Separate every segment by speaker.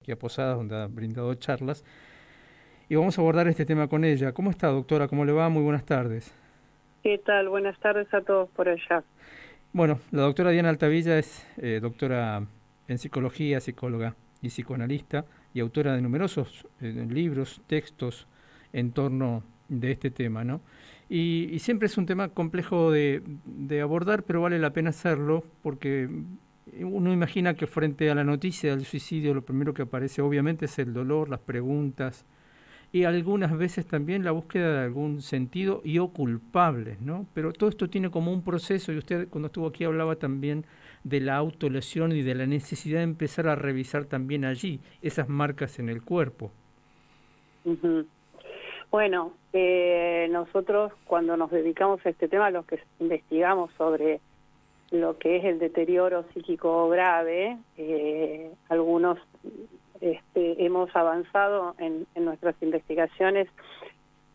Speaker 1: aquí a Posadas, donde ha brindado charlas, y vamos a abordar este tema con ella. ¿Cómo está, doctora? ¿Cómo le va? Muy buenas tardes.
Speaker 2: ¿Qué tal? Buenas tardes a todos por allá.
Speaker 1: Bueno, la doctora Diana Altavilla es doctora en psicología, psicóloga y psicoanalista, y autora de numerosos libros, textos en torno de este tema, ¿no? Y siempre es un tema complejo de abordar, pero vale la pena hacerlo porque uno imagina que frente a la noticia del suicidio lo primero que aparece obviamente es el dolor, las preguntas, y algunas veces también la búsqueda de algún sentido y o culpables, ¿no? Pero todo esto tiene como un proceso, y usted cuando estuvo aquí hablaba también de la autolesión y de la necesidad de empezar a revisar también allí esas marcas en el cuerpo.
Speaker 2: Ujú. Bueno, nosotros cuando nos dedicamos a este tema, los que investigamos sobre lo que es el deterioro psíquico grave, algunos hemos avanzado en nuestras investigaciones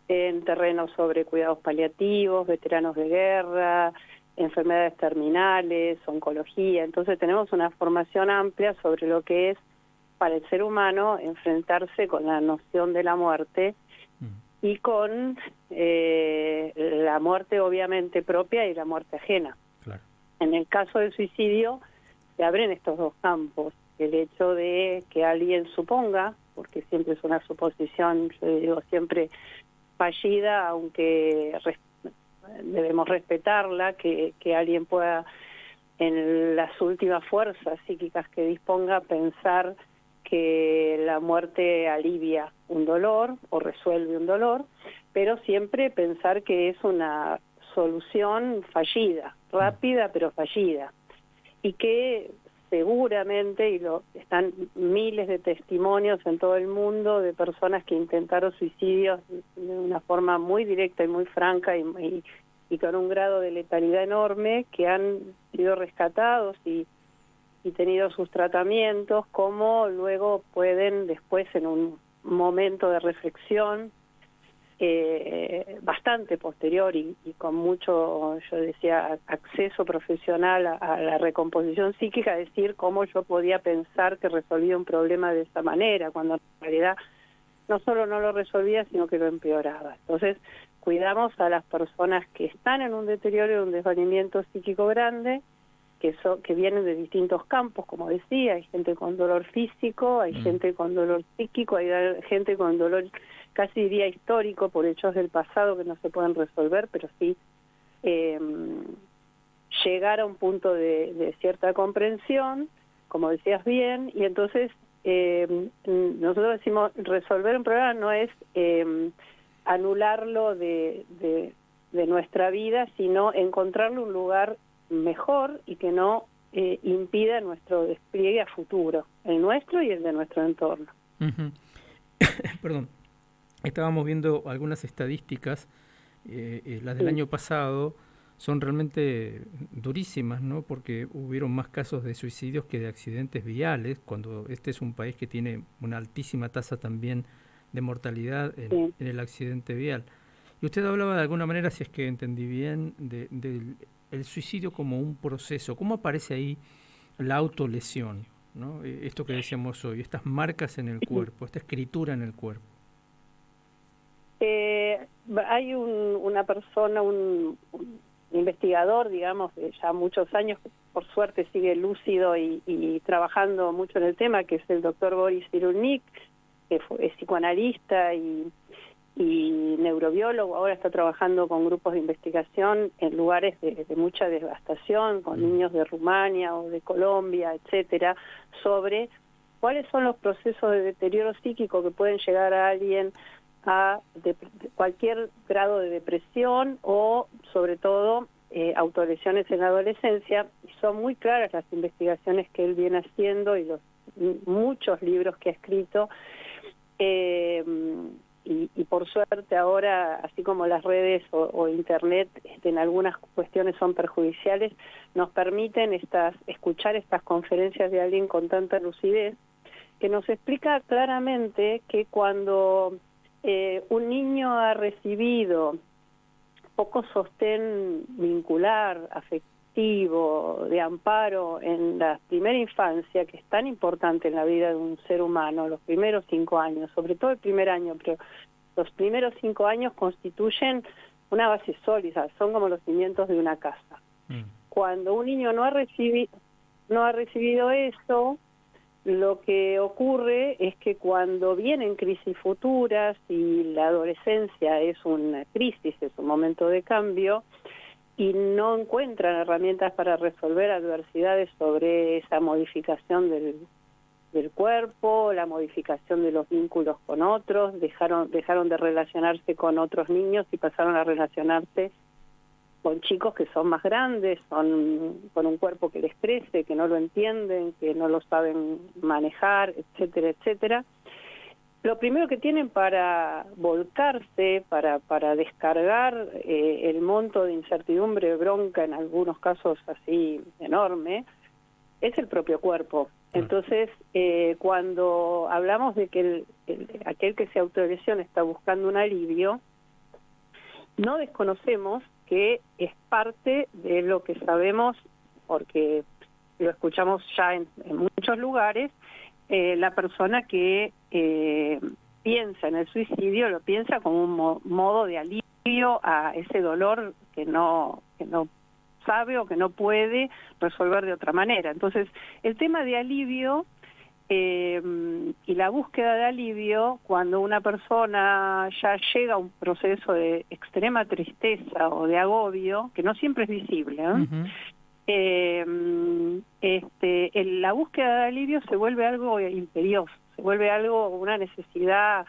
Speaker 2: en terrenos sobre cuidados paliativos, veteranos de guerra, enfermedades terminales, oncología. Entonces tenemos una formación amplia sobre lo que es para el ser humano enfrentarse con la noción de la muerte y con la muerte obviamente propia y la muerte ajena.
Speaker 1: Claro.
Speaker 2: En el caso del suicidio se abren estos dos campos. El hecho de que alguien suponga, porque siempre es una suposición, yo digo siempre fallida, aunque debemos respetarla, que alguien pueda en las últimas fuerzas psíquicas que disponga pensar que la muerte alivia un dolor o resuelve un dolor, pero siempre pensar que es una solución fallida, rápida pero fallida, y que seguramente, y están miles de testimonios en todo el mundo de personas que intentaron suicidios de una forma muy directa y muy franca y con un grado de letalidad enorme, que han sido rescatados y tenido sus tratamientos, como luego pueden después en un momento de reflexión bastante posterior y con mucho, yo decía, acceso profesional a la recomposición psíquica, decir cómo yo podía pensar que resolvía un problema de esta manera, cuando en realidad no solo no lo resolvía, sino que lo empeoraba. Entonces, cuidamos a las personas que están en un deterioro y un desvalimiento psíquico grande, que vienen de distintos campos, como decía, hay gente con dolor físico, hay gente con dolor psíquico, hay gente con dolor casi diría histórico por hechos del pasado que no se pueden resolver, pero sí llegar a un punto de cierta comprensión, como decías bien, y entonces nosotros decimos resolver un problema no es anularlo de nuestra vida, sino encontrarle un lugar mejor y que no impida nuestro despliegue a futuro, el nuestro y el de nuestro entorno.
Speaker 1: Perdón, estábamos viendo algunas estadísticas, las del año pasado son realmente durísimas, ¿no? Porque hubieron más casos de suicidios que de accidentes viales, cuando este es un país que tiene una altísima tasa también de mortalidad en el accidente vial. Y usted hablaba de alguna manera, si es que entendí bien, del el suicidio como un proceso. ¿Cómo aparece ahí la autolesión, ¿no? Esto que decíamos hoy, estas marcas en el cuerpo, esta escritura en el cuerpo.
Speaker 2: Hay una persona, un investigador, digamos, de ya muchos años, que por suerte sigue lúcido y trabajando mucho en el tema, que es el doctor Boris Cyrulnik, que es psicoanalista y neurobiólogo. Ahora está trabajando con grupos de investigación en lugares de mucha devastación, con niños de Rumania o de Colombia, etcétera, sobre cuáles son los procesos de deterioro psíquico que pueden llegar a alguien a cualquier grado de depresión o, sobre todo, autolesiones en la adolescencia. Y son muy claras las investigaciones que él viene haciendo y los muchos libros que ha escrito. Y por suerte ahora, así como las redes o internet en algunas cuestiones son perjudiciales, nos permiten escuchar estas conferencias de alguien con tanta lucidez, que nos explica claramente que cuando un niño ha recibido poco sostén vincular, afectivo, de amparo en la primera infancia, que es tan importante en la vida de un ser humano, los primeros 5 años, sobre todo el primer año, pero los primeros 5 años constituyen una base sólida, son como los cimientos de una casa. Cuando un niño no ha recibido eso, lo que ocurre es que cuando vienen crisis futuras y la adolescencia es una crisis, es un momento de cambio, y no encuentran herramientas para resolver adversidades sobre esa modificación del cuerpo, la modificación de los vínculos con otros, dejaron de relacionarse con otros niños y pasaron a relacionarse con chicos que son más grandes, con un cuerpo que les crece, que no lo entienden, que no lo saben manejar, etcétera, etcétera. Lo primero que tienen para volcarse, para descargar el monto de incertidumbre, bronca, en algunos casos así enorme, es el propio cuerpo. Entonces, cuando hablamos de que aquel que se autolesiona está buscando un alivio, no desconocemos que es parte de lo que sabemos, porque lo escuchamos ya en muchos lugares, la persona que piensa en el suicidio lo piensa como un modo de alivio a ese dolor que no sabe o que no puede resolver de otra manera. Entonces, el tema de alivio y la búsqueda de alivio, cuando una persona ya llega a un proceso de extrema tristeza o de agobio, que no siempre es visible, la búsqueda de alivio se vuelve algo imperioso, se vuelve una necesidad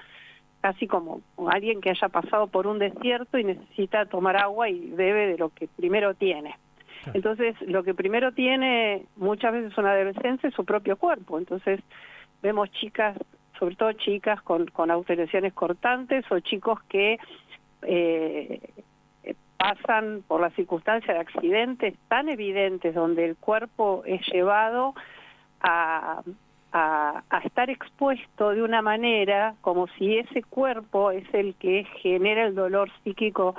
Speaker 2: casi como alguien que haya pasado por un desierto y necesita tomar agua y bebe de lo que primero tiene. Entonces, lo que primero tiene muchas veces una adolescencia es su propio cuerpo. Entonces, vemos chicas, sobre todo chicas con autolesiones cortantes o chicos que pasan por la circunstancia de accidentes tan evidentes donde el cuerpo es llevado a estar expuesto de una manera como si ese cuerpo es el que genera el dolor psíquico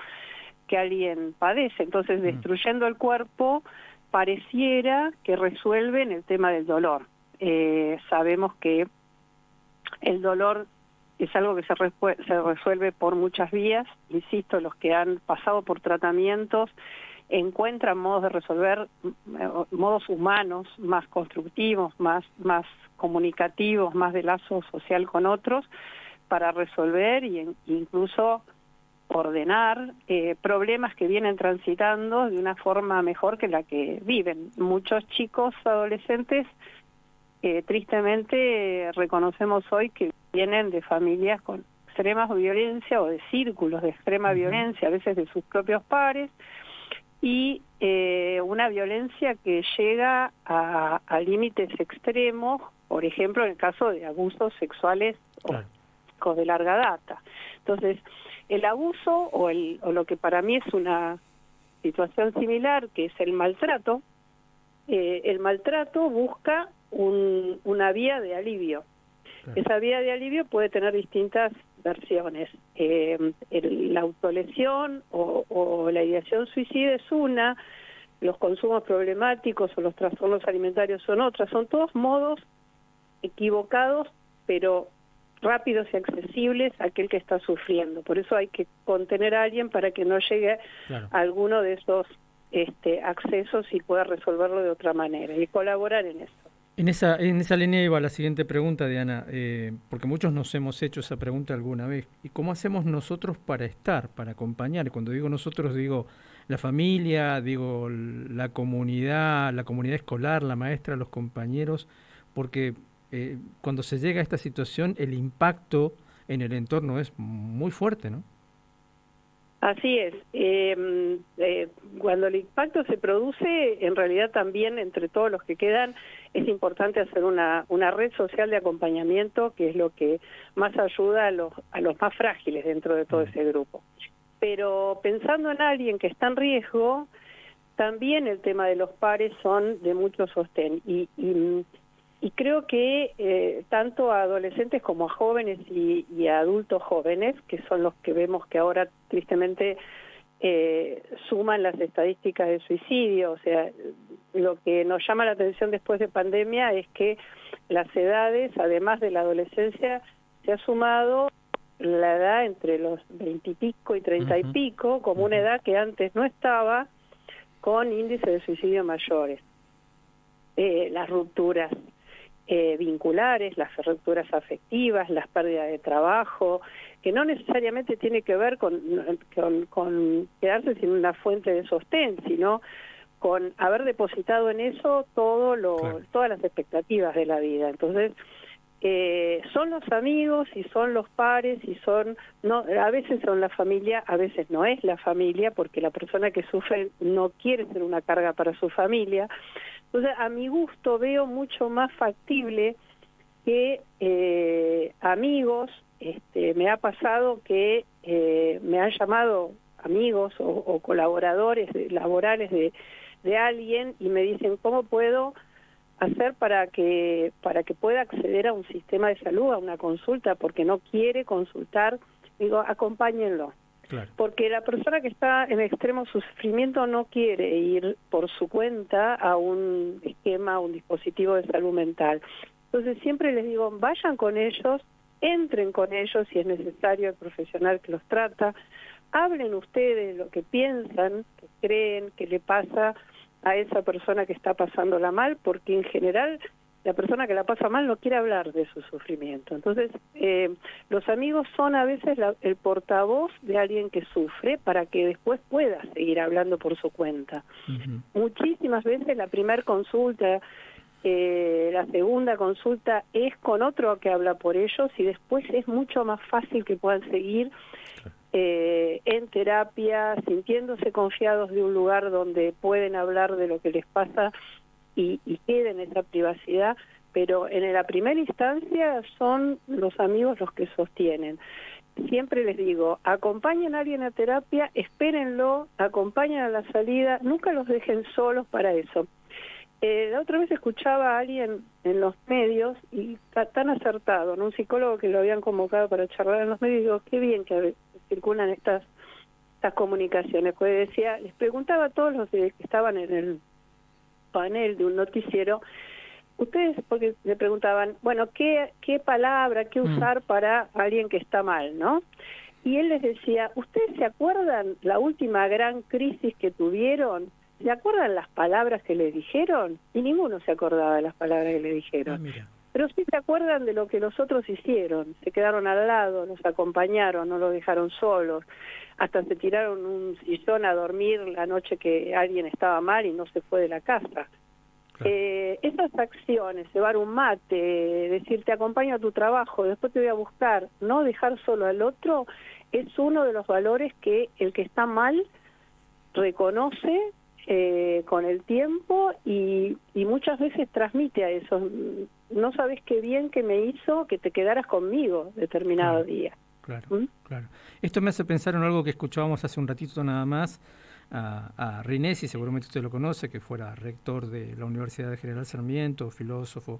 Speaker 2: que alguien padece. Entonces, destruyendo el cuerpo, pareciera que resuelven el tema del dolor. Sabemos que el dolor es algo que se resuelve por muchas vías. Insisto, los que han pasado por tratamientos encuentran modos de resolver, modos humanos, más constructivos, más comunicativos, más de lazo social con otros, para resolver e incluso ordenar problemas que vienen transitando de una forma mejor que la que viven. Muchos chicos adolescentes, tristemente, reconocemos hoy que vienen de familias con extrema violencia o de círculos de extrema violencia, a veces de sus propios pares, y una violencia que llega a límites extremos, por ejemplo, en el caso de abusos sexuales o de larga data. Entonces, el abuso o lo que para mí es una situación similar, que es el maltrato busca una vía de alivio. Esa vía de alivio puede tener distintas versiones. La autolesión o la ideación suicida es una, los consumos problemáticos o los trastornos alimentarios son otras. Son todos modos equivocados, pero rápidos y accesibles a aquel que está sufriendo. Por eso hay que contener a alguien para que no llegue a alguno de esos accesos y pueda resolverlo de otra manera y colaborar en eso.
Speaker 1: En esa línea iba la siguiente pregunta, Diana, porque muchos nos hemos hecho esa pregunta alguna vez. ¿Y cómo hacemos nosotros para acompañar? Cuando digo nosotros, digo la familia, digo la comunidad escolar, la maestra, los compañeros, porque cuando se llega a esta situación, el impacto en el entorno es muy fuerte, ¿no?
Speaker 2: Así es. Cuando el impacto se produce, en realidad también entre todos los que quedan, es importante hacer una red social de acompañamiento, que es lo que más ayuda a los más frágiles dentro de todo ese grupo. Pero pensando en alguien que está en riesgo, también el tema de los pares son de mucho sostén. Y creo que tanto a adolescentes como a jóvenes y a adultos jóvenes, que son los que vemos que ahora tristemente suman las estadísticas de suicidio. O sea, lo que nos llama la atención después de pandemia es que las edades, además de la adolescencia, se ha sumado la edad entre los 20 y pico y 30 y pico, como una edad que antes no estaba, con índices de suicidio mayores. Las rupturas vinculares, las rupturas afectivas, las pérdidas de trabajo, que no necesariamente tiene que ver con quedarse sin una fuente de sostén, sino con haber depositado en eso todas las expectativas de la vida. Entonces, son los amigos y son los pares y a veces son la familia, a veces no es la familia, porque la persona que sufre no quiere ser una carga para su familia. Entonces, a mi gusto veo mucho más factible que amigos. Me ha pasado que me han llamado amigos o colaboradores laborales de alguien y me dicen, ¿cómo puedo hacer para que pueda acceder a un sistema de salud, a una consulta, porque no quiere consultar? Digo, acompáñenlo. Claro. Porque la persona que está en extremo sufrimiento no quiere ir por su cuenta a un esquema, a un dispositivo de salud mental. Entonces siempre les digo, vayan con ellos, entren con ellos si es necesario el profesional que los trata, hablen ustedes lo que piensan, que creen, que le pasa a esa persona que está pasándola mal, porque en general la persona que la pasa mal no quiere hablar de su sufrimiento. Entonces, los amigos son a veces el portavoz de alguien que sufre para que después pueda seguir hablando por su cuenta. Muchísimas veces la primera consulta, la segunda consulta es con otro que habla por ellos y después es mucho más fácil que puedan seguir en terapia, sintiéndose confiados de un lugar donde pueden hablar de lo que les pasa y queden esa privacidad, pero en la primera instancia son los amigos los que sostienen. Siempre les digo, acompañen a alguien a terapia, espérenlo, acompañen a la salida, nunca los dejen solos para eso. La otra vez escuchaba a alguien en los medios, y tan acertado, ¿no? Un psicólogo que lo habían convocado para charlar en los medios, y digo, qué bien que circulan estas comunicaciones, pues decía, les preguntaba a todos los que estaban en el panel de un noticiero, ustedes, porque le preguntaban, bueno, ¿qué palabra, qué usar para alguien que está mal, ¿no? Y él les decía, ¿ustedes se acuerdan la última gran crisis que tuvieron? ¿Se acuerdan las palabras que le dijeron? Y ninguno se acordaba de las palabras que le dijeron. Pero sí se acuerdan de lo que los otros hicieron. Se quedaron al lado, los acompañaron, no los dejaron solos. Hasta se tiraron un sillón a dormir la noche que alguien estaba mal y no se fue de la casa. Claro. Esas acciones, llevar un mate, decir te acompaño a tu trabajo, después te voy a buscar, no dejar solo al otro, es uno de los valores que el que está mal reconoce con el tiempo y muchas veces transmite a eso. No sabes qué bien que me hizo que te quedaras conmigo determinado día.
Speaker 1: Claro, claro. Esto me hace pensar en algo que escuchábamos hace un ratito nada más a Rinesi, seguramente usted lo conoce, que fuera rector de la Universidad de General Sarmiento, filósofo,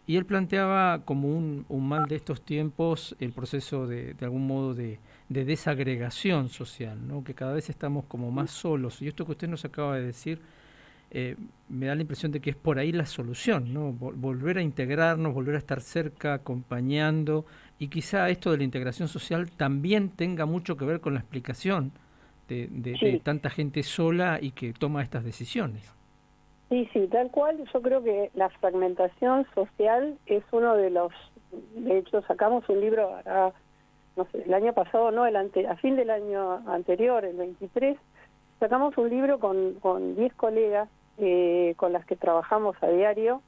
Speaker 1: y él planteaba como un mal de estos tiempos el proceso de algún modo de desagregación social, ¿no? Que cada vez estamos como más solos, y esto que usted nos acaba de decir me da la impresión de que es por ahí la solución, ¿no? Volver a integrarnos, volver a estar cerca, acompañando, y quizá esto de la integración social también tenga mucho que ver con la explicación de tanta gente sola y que toma estas decisiones.
Speaker 2: Sí, tal cual. Yo creo que la fragmentación social es uno de los... De hecho, sacamos un libro no sé, el año pasado, no, a fin del año anterior, el 23, sacamos un libro con 10 colegas con las que trabajamos a diario,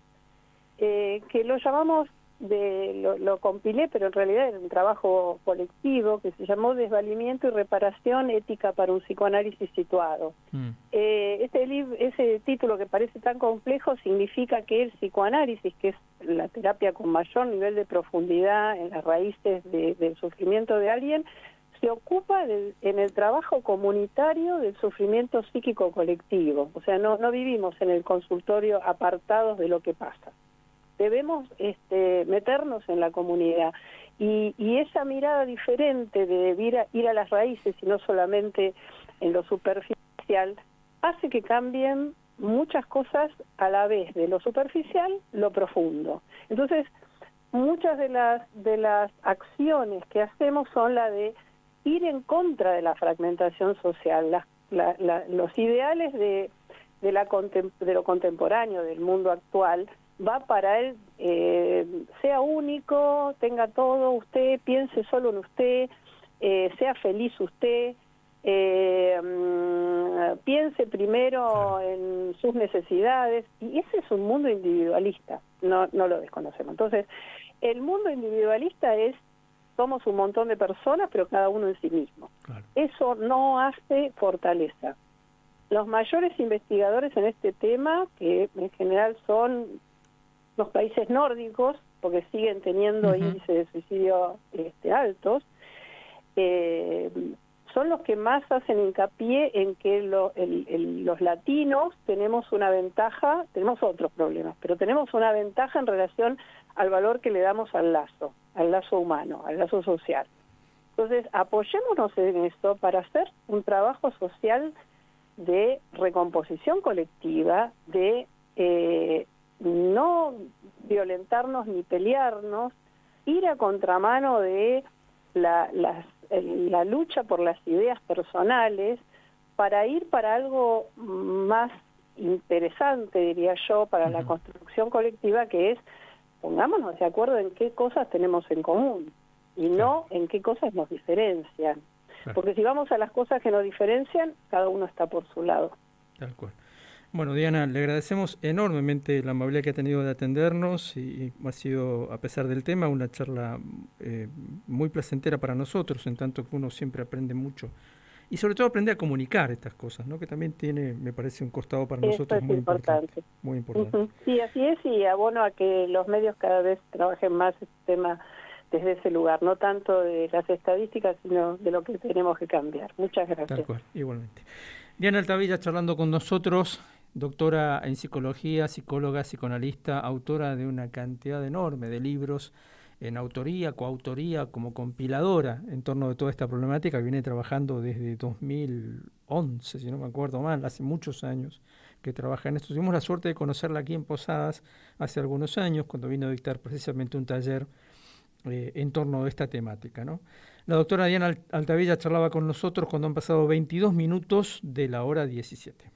Speaker 2: que lo llamamos, lo compilé, pero en realidad era un trabajo colectivo que se llamó Desvalimiento y Reparación Ética para un Psicoanálisis Situado. Ese título que parece tan complejo significa que el psicoanálisis, que es la terapia con mayor nivel de profundidad en las raíces del sufrimiento de alguien, se ocupa en el trabajo comunitario del sufrimiento psíquico colectivo. O sea, no vivimos en el consultorio apartados de lo que pasa. Debemos meternos en la comunidad. Y esa mirada diferente de ir a las raíces y no solamente en lo superficial, hace que cambien muchas cosas a la vez, de lo superficial, lo profundo. Entonces, muchas de las acciones que hacemos son la de ir en contra de la fragmentación social, los ideales de lo contemporáneo, del mundo actual, va para él, sea único, tenga todo usted, piense solo en usted, sea feliz usted, piense primero en sus necesidades, y ese es un mundo individualista, no lo desconocemos. Entonces, el mundo individualista somos un montón de personas, pero cada uno en sí mismo. Claro. Eso no hace fortaleza. Los mayores investigadores en este tema, que en general son los países nórdicos, porque siguen teniendo índices de suicidio altos, son los que más hacen hincapié en que los latinos tenemos una ventaja, tenemos otros problemas, pero tenemos una ventaja en relación al valor que le damos al lazo humano, al lazo social. Entonces, apoyémonos en esto para hacer un trabajo social de recomposición colectiva, de no violentarnos ni pelearnos, ir a contramano de la lucha por las ideas personales, para ir para algo más interesante, diría yo, para la construcción colectiva, que es pongámonos de acuerdo en qué cosas tenemos en común y no en qué cosas nos diferencian. Porque si vamos a las cosas que nos diferencian, cada uno está por su lado.
Speaker 1: Tal cual. Bueno, Diana, le agradecemos enormemente la amabilidad que ha tenido de atendernos y ha sido, a pesar del tema, una charla muy placentera para nosotros, en tanto que uno siempre aprende mucho. Y sobre todo aprende a comunicar estas cosas, ¿no? Que también tiene, me parece, un costado para nosotros muy importante. Muy importante.
Speaker 2: Sí, así es, y abono a que los medios cada vez trabajen más este tema desde ese lugar, no tanto de las estadísticas, sino de lo que tenemos que cambiar. Muchas gracias.
Speaker 1: Tal cual, igualmente. Diana Altavilla charlando con nosotros, doctora en psicología, psicóloga, psicoanalista, autora de una cantidad enorme de libros en autoría, coautoría, como compiladora en torno de toda esta problemática, que viene trabajando desde 2011, si no me acuerdo mal, hace muchos años que trabaja en esto. Tuvimos la suerte de conocerla aquí en Posadas hace algunos años, cuando vino a dictar precisamente un taller en torno de esta temática, ¿no? La doctora Diana Altavilla charlaba con nosotros cuando han pasado 22 minutos de la hora 17.